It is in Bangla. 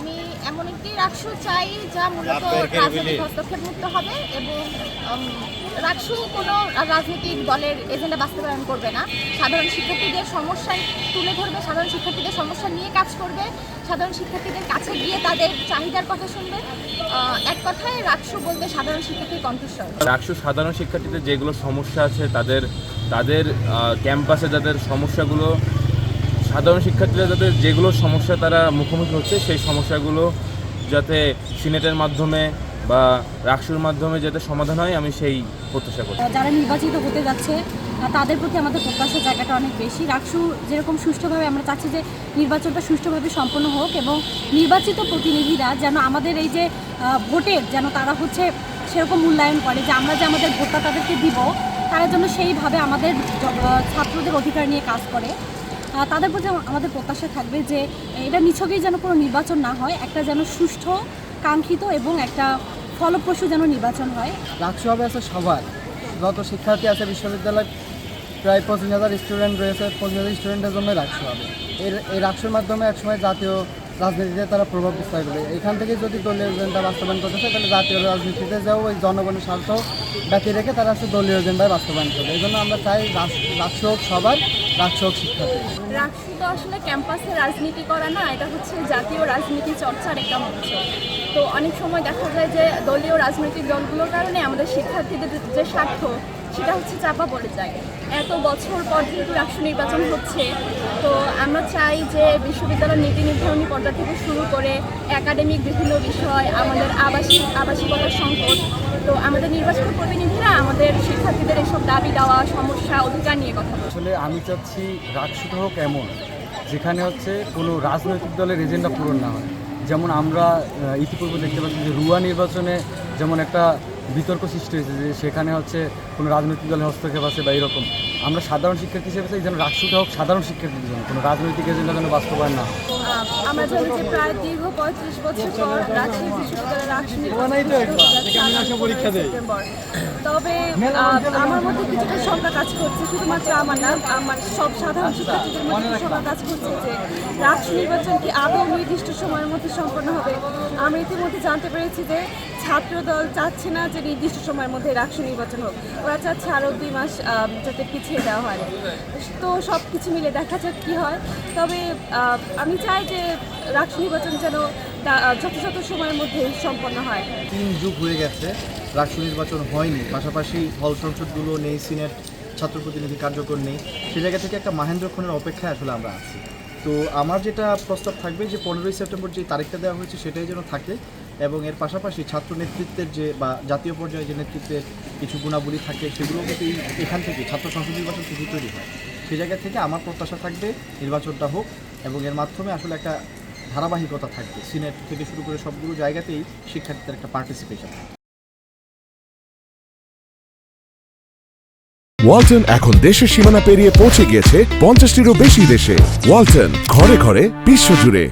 আমি এমন একটি রাকসু চাই যা মূলত রাজনৈতিক হস্তক্ষেপ মুক্ত হবে এবং রাকসু কোনো রাজনৈতিক দলের এজেন্ডা বাস্তবায়ন করবে না। সাধারণ শিক্ষার্থীদের সমস্যা তুলে ধরবে, সাধারণ শিক্ষার্থীদের সমস্যা নিয়ে কাজ করবে, সাধারণ শিক্ষার্থীদের কাছে গিয়ে তাদের চাহিদার কথা শুনবে। এক কথায় রাকসু বলতে সাধারণ শিক্ষার্থীর কণ্ঠস্বর। রাকসু সাধারণ শিক্ষার্থীদের যেগুলো সমস্যা আছে তাদের ক্যাম্পাসে যাদের সমস্যাগুলো, সাধারণ শিক্ষার্থীরা যাদের যেগুলো সমস্যা তারা মুখোমুখি হচ্ছে সেই সমস্যাগুলো যাতে সিনেটের মাধ্যমে বা রাকসুর মাধ্যমে যাতে সমাধান হয়, আমি সেই প্রত্যাশা করি। যারা নির্বাচিত হতে যাচ্ছে তাদের প্রতি আমাদের প্রত্যাশার জায়গাটা অনেক বেশি। রাকসু যেরকম সুষ্ঠুভাবে, আমরা চাচ্ছি যে নির্বাচনটা সুষ্ঠুভাবে সম্পন্ন হোক এবং নির্বাচিত প্রতিনিধিরা যেন আমাদের এই যে ভোটের যেন তারা সেরকম মূল্যায়ন করে যে আমরা যে আমাদের ভোটটা তাদেরকে দিব, তারা যেন সেইভাবে আমাদের ছাত্রদের অধিকার নিয়ে কাজ করে। তাদের প্রতি আমাদের প্রত্যাশা থাকবে যে এটা নিছকেই যেন কোনো নির্বাচন না হয়, একটা যেন সুষ্ঠু, কাঙ্ক্ষিত এবং একটা ফলপ্রসূ যেন নির্বাচন হয়। রাকসু হবে আছে সবার, যত শিক্ষার্থী আছে বিশ্ববিদ্যালয় প্রায় 25,000 স্টুডেন্ট রয়েছে, 25,000 স্টুডেন্টের জন্য রাকসু হবে। এই রাকসুর মাধ্যমে একসময় জাতীয় রাজনীতিতে তারা প্রভাব বিস্তার করবে। এখান থেকে যদি দলীয় এজেন্ডা বাস্তবায়ন করতে চায় তাহলে জাতীয় রাজনীতিতে যাও ওই জনগণের স্বার্থ ব্যতি রেখে তারা দলীয় এজেন্ডায় বাস্তবায়ন করবে। এই জন্য আমরা চাই রাকসু হোক সবার, রাকসু হোক শিক্ষার্থী। রাকসু তো আসলে ক্যাম্পাসে রাজনীতি করা না, এটা হচ্ছে জাতীয় রাজনীতি চর্চার একটা মঞ্চ। তো অনেক সময় দেখা যায় যে দলীয় রাজনৈতিক দলগুলোর কারণে আমাদের শিক্ষার্থীদের যে স্বার্থ সেটা চাপা পড়ে যায়। এত বছর পর যেহেতু রাকসু নির্বাচন হচ্ছে, তো আমরা চাই যে বিশ্ববিদ্যালয়ের নীতি নির্ধারণী পর্যায় থেকে শুরু করে একাডেমিক বিভিন্ন বিষয়, আমাদের আবাসিকতার সংকট, তো আমাদের নির্বাচিত প্রতিনিধিরা আমাদের শিক্ষার্থীদের এসব দাবি দেওয়া, সমস্যা, অধিকার নিয়ে কথা বলে। আসলে আমি চাচ্ছি রাকসুটা হোক এমন যেখানে কোনো রাজনৈতিক দলের এজেন্ডা পূরণ না হয়। যেমন আমরা ইতিপূর্বে দেখতে পাচ্ছি যে রুয়া নির্বাচনে যেমন একটা বিতর্ক সৃষ্টি হয়েছে যে সেখানে কোনো রাজনৈতিক দলের হস্তক্ষেপ আছে বা এরকম। আমরা সাধারণ শিক্ষার্থী হিসেবে চাই যেন রাকসুটা হোক সাধারণ শিক্ষার্থীদের জন্য, কোনো রাজনৈতিক এজেন্ডা যেন বাস্তবায়ন না হয়। আমরা জানি যে প্রায় দীর্ঘ 35 বছর পর রাজশাহী বিশ্ববিদ্যালয়ের রাকসু সেপ্টেম্বর। তবে আমার মধ্যে কিছুটা শঙ্কা কাজ করছে, শুধুমাত্র আমার না, আমার সব সাধারণ শিক্ষার্থীদের মধ্যে শঙ্কা কাজ করছে যে রাকসু নির্বাচন কি আদৌ নির্দিষ্ট সময়ের মধ্যে সম্পন্ন হবে। আমরা ইতিমধ্যে জানতে পেরেছি যে ছাত্রদল চাচ্ছে না যে নির্দিষ্ট সময়ের মধ্যে রাকসু নির্বাচন হোক, ওরা চাচ্ছে আরও 2 মাস যাতে পিছিয়ে দেওয়া হয়। তো সব কিছু মিলে দেখা যাক কী হয়। তবে আমি চাই যে রাকসু নির্বাচন যেন যথাযথ সময়ের মধ্যে সম্পন্ন হয়। 3 যুগ হয়ে গেছে রাকসু নির্বাচন হয়নি, পাশাপাশি হল সংসদগুলো নেই, সিনেট ছাত্র প্রতিনিধি কার্যকর নেই। সে জায়গা থেকে একটা মাহেন্দ্রক্ষণের অপেক্ষায় আসলে আমরা আছি। তো আমার যেটা প্রস্তাব থাকবে যে 15ই সেপ্টেম্বর যে তারিখটা দেওয়া হয়েছে সেটাই যেন থাকে, এবং এর পাশাপাশি ছাত্র নেতৃত্বের বা জাতীয় পর্যায়ে যে নেতৃত্বের কিছু গুণাবলী থাকে সেগুলো কিন্তু এখান থেকে ছাত্র সংসদ নির্বাচন থেকে তৈরি হয়। সেই জায়গা থেকে আমার প্রত্যাশা থাকবে নির্বাচনটা হোক এবং এর মাধ্যমে আসলে একটা ধারাবাহিকতা থাকবে, সিনেট থেকে শুরু করে সবগুলো জায়গাতেই শিক্ষার্থীদের একটা পার্টিসিপেশন। ওয়ালটন এখন দেশের সীমানা পেরিয়ে পৌঁছে গিয়েছে 50টিরও বেশি দেশে। ওয়ালটন, ঘরে ঘরে বিশ্বজুড়ে।